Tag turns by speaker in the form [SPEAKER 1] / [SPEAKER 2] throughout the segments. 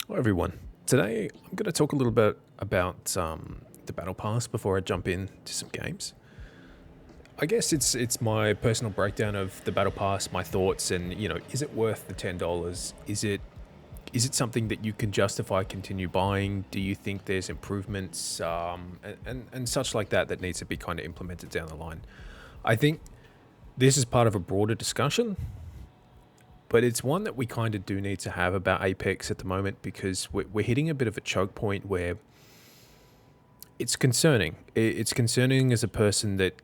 [SPEAKER 1] Hello, everyone. Today, I'm going to talk a little bit about the Battle Pass before I jump into some games. I guess it's my personal breakdown of the Battle Pass, my thoughts, and is it worth the $10? Is it something that you can justify continue buying? Do you think there's improvements and such like that needs to be kind of implemented down the line? I think this is part of a broader discussion, but it's one that we kind of do need to have about Apex at the moment because we're hitting a bit of a choke point where it's concerning. It's concerning as a person that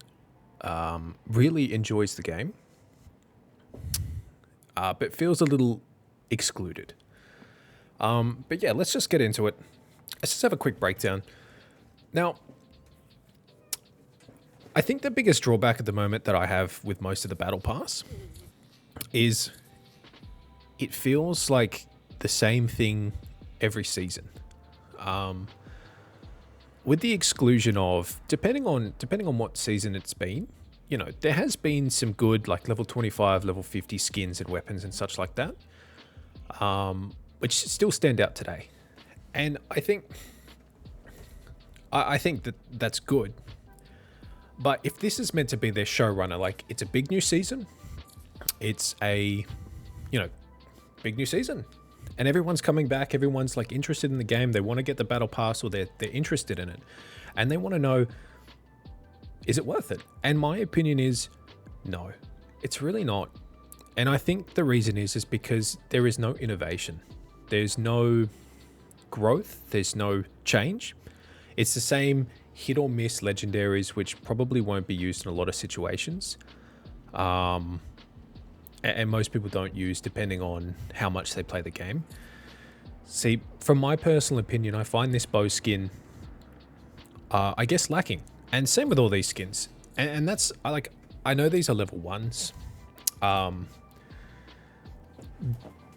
[SPEAKER 1] really enjoys the game, but feels a little excluded. But yeah, let's just get into it. Let's just have a quick breakdown. Now, I think the biggest drawback at the moment that I have with most of the Battle Pass is it feels like the same thing every season. With the exclusion of depending on what season it's been, there has been some good like level 25, level 50 skins and weapons and such like that, which still stand out today. And I think that that's good. But if this is meant to be their showrunner, like it's a big new season, it's a big new season, and everyone's coming back, everyone's like interested in the game, they want to get the battle pass, or they're interested in it, and they want to know, is it worth it? And my opinion is no, it's really not. And I think the reason is because there is no innovation, there's no growth, there's no change. It's the same hit or miss legendaries, which probably won't be used in a lot of situations, and most people don't use depending on how much they play the game. See, from my personal opinion, I find this bow skin, I guess, lacking. And same with all these skins. And that's, I know these are level 1s. But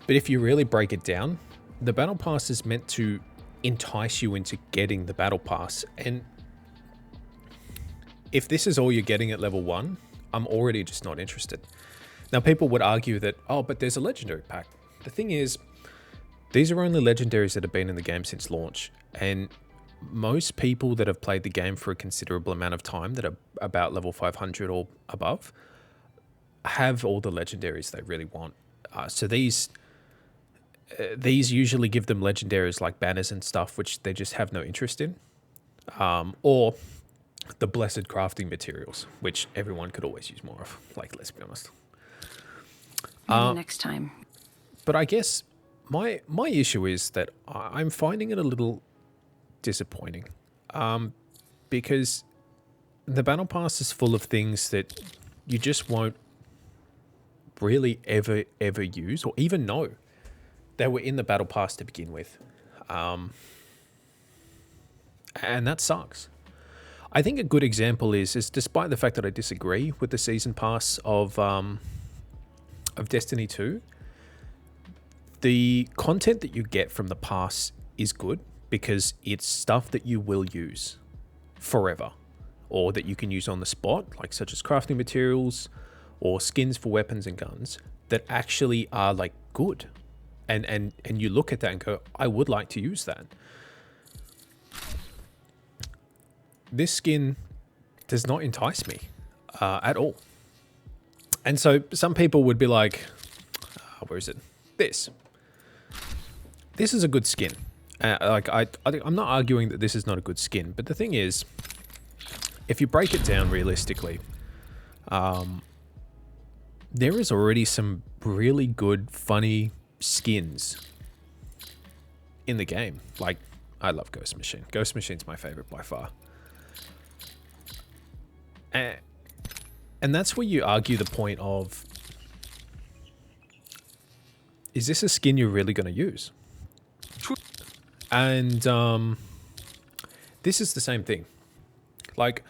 [SPEAKER 1] if you really break it down, the Battle Pass is meant to entice you into getting the Battle Pass. And if this is all you're getting at level 1, I'm already just not interested. Now, people would argue that, oh, but there's a legendary pack. The thing is, these are only legendaries that have been in the game since launch. And most people that have played the game for a considerable amount of time, that are about level 500 or above, have all the legendaries they really want. So these usually give them legendaries like banners and stuff, which they just have no interest in. Or the blessed crafting materials, which everyone could always use more of. Like, let's be honest.
[SPEAKER 2] Maybe next time.
[SPEAKER 1] But I guess my issue is that I'm finding it a little disappointing, because the Battle Pass is full of things that you just won't really ever use or even know they were in the Battle Pass to begin with, and that sucks. I think a good example is despite the fact that I disagree with the season pass of Destiny 2, the content that you get from the pass is good because it's stuff that you will use forever, or that you can use on the spot, like such as crafting materials or skins for weapons and guns that actually are like good. And you look at that and go, I would like to use that. This skin does not entice me at all. And so some people would be like, where is it? This is a good skin. I'm not arguing that this is not a good skin, but the thing is, if you break it down realistically, there is already some really good, funny skins in the game. Like, I love Ghost Machine. Ghost Machine's my favorite by far. And that's where you argue the point of, is this a skin you're really going to use? And this is the same thing. Like,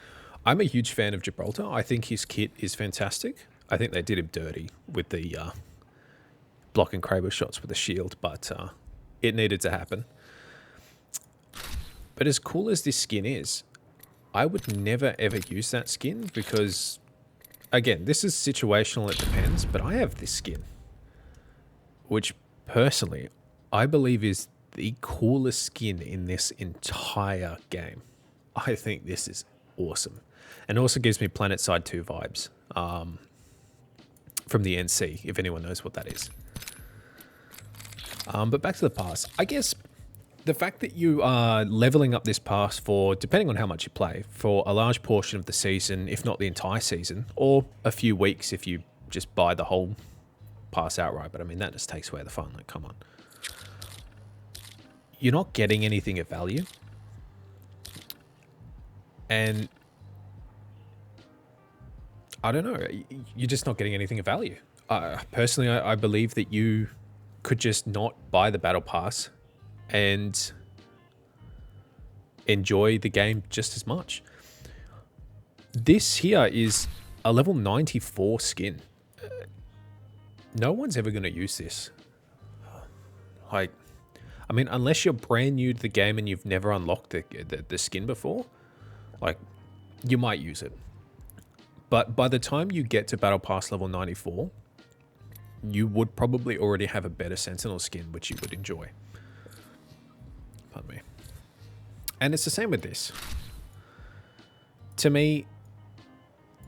[SPEAKER 1] I'm a huge fan of Gibraltar. I think his kit is fantastic. I think they did him dirty with the block and Kraber shots with the shield, but it needed to happen. But as cool as this skin is, I would never ever use that skin because, again, this is situational, it depends, but I have this skin, which personally I believe is the coolest skin in this entire game. I think this is awesome. And also gives me PlanetSide 2 vibes from the NC, if anyone knows what that is. But back to the pass. I guess the fact that you are leveling up this pass for, depending on how much you play, for a large portion of the season, if not the entire season, or a few weeks if you just buy the whole pass outright. But I mean, that just takes away the fun. Like, come on. You're not getting anything of value. And I don't know, you're just not getting anything of value. Personally, I believe that you could just not buy the battle pass and enjoy the game just as much. This here is a level 94 skin. No one's ever going to use this. Like, I mean, unless you're brand new to the game and you've never unlocked the skin before, like, you might use it. But by the time you get to Battle Pass level 94, you would probably already have a better Sentinel skin, which you would enjoy. Pardon me. And it's the same with this. To me,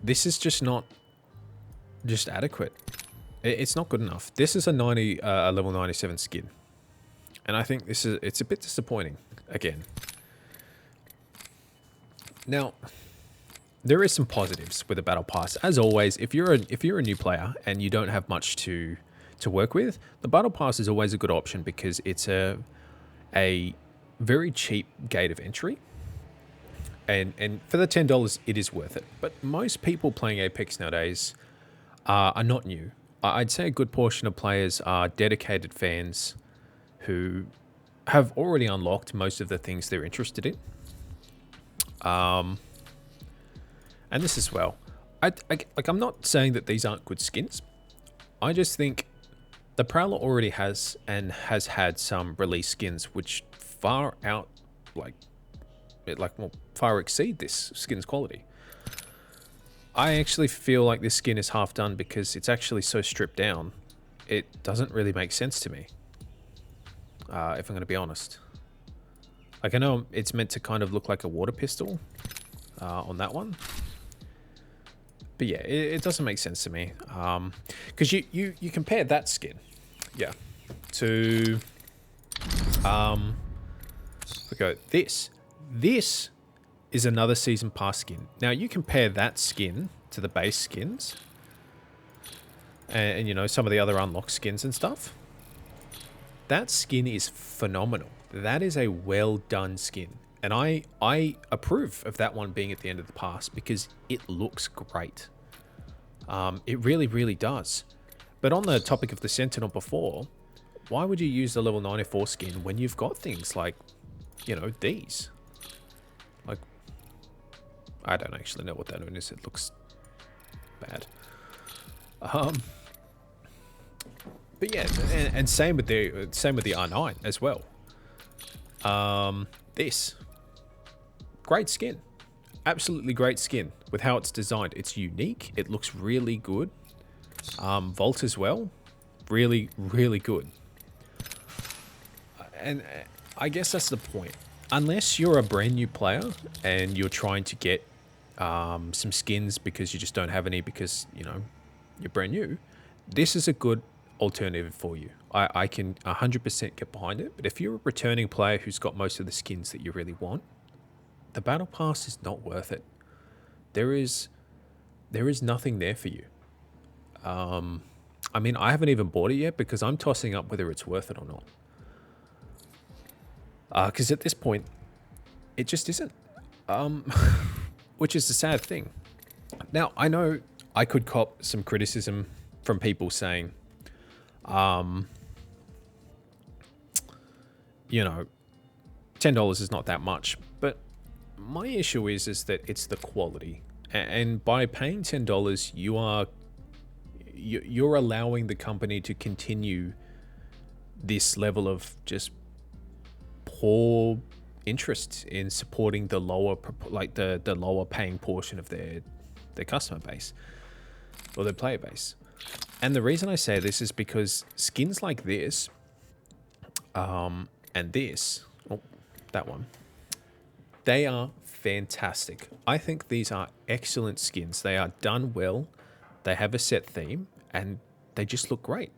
[SPEAKER 1] this is just not just adequate. It's not good enough. This is a level 97 skin. And I think it's a bit disappointing again. Now, there is some positives with the Battle Pass. As always, if you're a new player and you don't have much to work with, the Battle Pass is always a good option because it's a very cheap gate of entry. And for the $10, it is worth it. But most people playing Apex nowadays are not new. I'd say a good portion of players are dedicated fans who have already unlocked most of the things they're interested in. And this as well. I'm not saying that these aren't good skins. I just think the Prowler already has and has had some release skins which far exceed this skin's quality. I actually feel like this skin is half done because it's actually so stripped down. It doesn't really make sense to me. If I'm going to be honest. Like, I know it's meant to kind of look like a water pistol on that one. But yeah, it doesn't make sense to me. Because you compare that skin, yeah, to we go this. This is another season pass skin. Now you compare that skin to the base skins, and you know, some of the other unlock skins and stuff. That skin is phenomenal. That is a well done skin. And I approve of that one being at the end of the pass because it looks great. It really, really does. But on the topic of the Sentinel before, why would you use the level 94 skin when you've got things like, you know, these? Like, I don't actually know what that one is. It looks bad. But yeah, and same with the R9 as well. This great skin, absolutely great skin with how it's designed. It's unique. It looks really good. Vault as well, really, really good. And I guess that's the point. Unless you're a brand new player and you're trying to get some skins because you just don't have any because, you know, you're brand new, this is a good alternative for you. I can 100% get behind it. But if you're a returning player who's got most of the skins that you really want, the Battle Pass is not worth it. There is nothing there for you. I mean, I haven't even bought it yet because I'm tossing up whether it's worth it or not. Because at this point, it just isn't. Which is the sad thing. Now, I know I could cop some criticism from people saying, you know, $10 is not that much. But my issue is that it's the quality. And by paying $10, you're allowing the company to continue this level of just poor interest in supporting the lower, like the lower paying portion of their customer base or their player base. And the reason I say this is because skins like this, and and this, oh, that one, they are fantastic. I think these are excellent skins. They are done well. They have a set theme, and they just look great.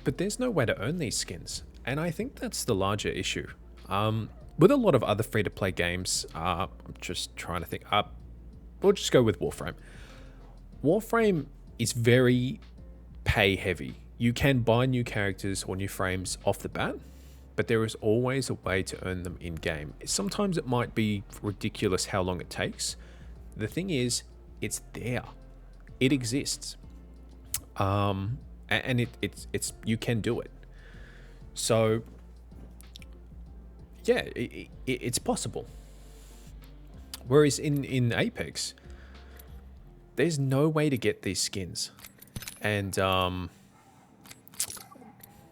[SPEAKER 1] But there's no way to earn these skins, and I think that's the larger issue. With a lot of other free-to-play games, I'm just trying to think. We'll just go with Warframe. Warframe is very pay-heavy. You can buy new characters or new frames off the bat, but there is always a way to earn them in-game. Sometimes it might be ridiculous how long it takes. The thing is, it's there. It exists. And it's you can do it. So yeah, it's possible. Whereas in Apex, there's no way to get these skins. And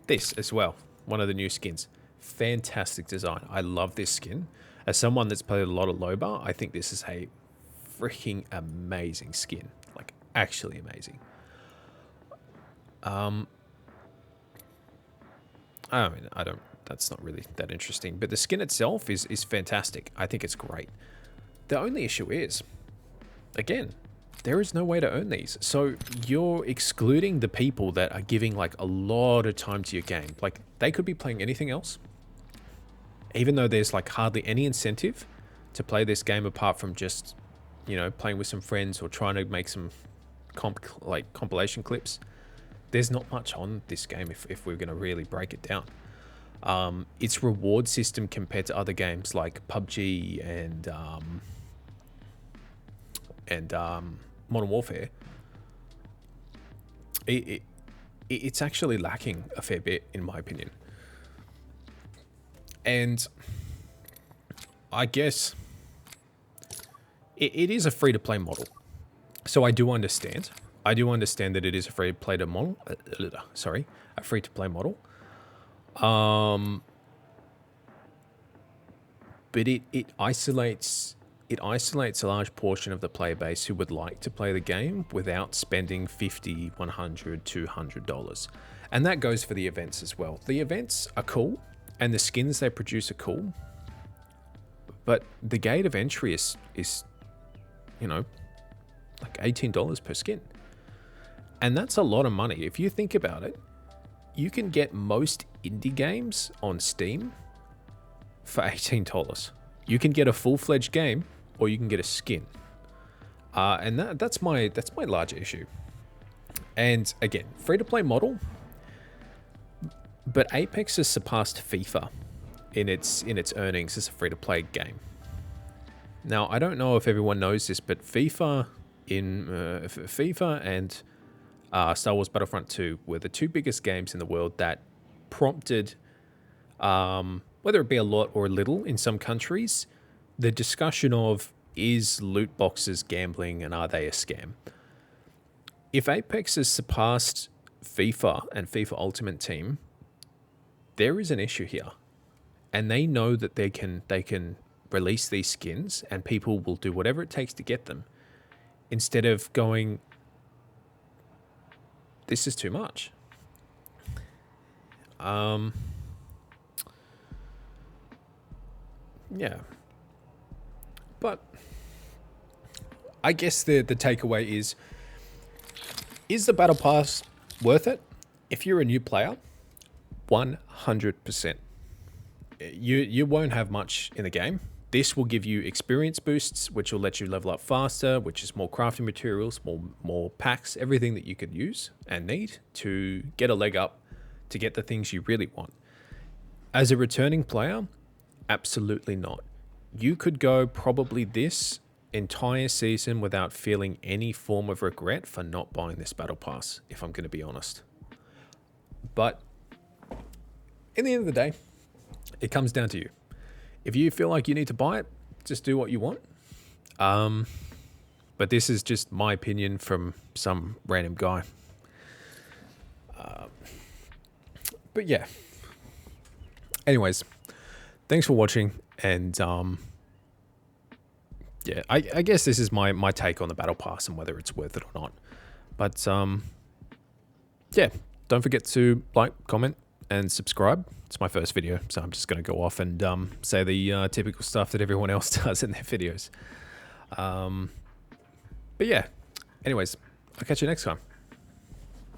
[SPEAKER 1] this as well, one of the new skins. Fantastic design. I love this skin. As someone that's played a lot of Loba, I think this is a freaking amazing skin. Like, actually amazing. I mean, that's not really that interesting, but the skin itself is fantastic. I think it's great. The only issue is, again, there is no way to earn these. So you're excluding the people that are giving like a lot of time to your game. Like, they could be playing anything else, even though there's like hardly any incentive to play this game apart from just, you know, playing with some friends or trying to make some compilation clips. There's not much on this game if we're going to really break it down. Its reward system compared to other games like PUBG and Modern Warfare, it's actually lacking a fair bit, in my opinion. And I guess it is a free-to-play model. So I do understand. I do understand that it is a free-to-play model. A free-to-play model. But it isolates a large portion of the player base who would like to play the game without spending $50, $100, $200. And that goes for the events as well. The events are cool, and the skins they produce are cool. But the gate of entry is you know, like $18 per skin. And that's a lot of money. If you think about it, you can get most indie games on Steam for $18. You can get a full-fledged game, or you can get a skin. And that's my larger issue. And again, free-to-play model, but Apex has surpassed FIFA in its earnings as a free-to-play game. Now, I don't know if everyone knows this, but FIFA and Star Wars Battlefront 2 were the two biggest games in the world that prompted, whether it be a lot or a little in some countries, the discussion of, is loot boxes gambling and are they a scam? If Apex has surpassed FIFA and FIFA Ultimate Team, there is an issue here. And they know that they can release these skins and people will do whatever it takes to get them, instead of going, this is too much. Yeah. But I guess the takeaway is the Battle Pass worth it? If you're a new player, 100%. You won't have much in the game. This will give you experience boosts, which will let you level up faster, which is more crafting materials, more packs, everything that you could use and need to get a leg up to get the things you really want. As a returning player, absolutely not. You could go probably this entire season without feeling any form of regret for not buying this Battle Pass, if I'm going to be honest. But in the end of the day, it comes down to you. If you feel like you need to buy it, just do what you want. But this is just my opinion from some random guy. But yeah. Anyways, thanks for watching. And yeah, I guess this is my take on the Battle Pass and whether it's worth it or not. But yeah, don't forget to like, comment, and subscribe. It's my first video, so I'm just going to go off and say the typical stuff that everyone else does in their videos. But yeah, anyways, I'll catch you next time.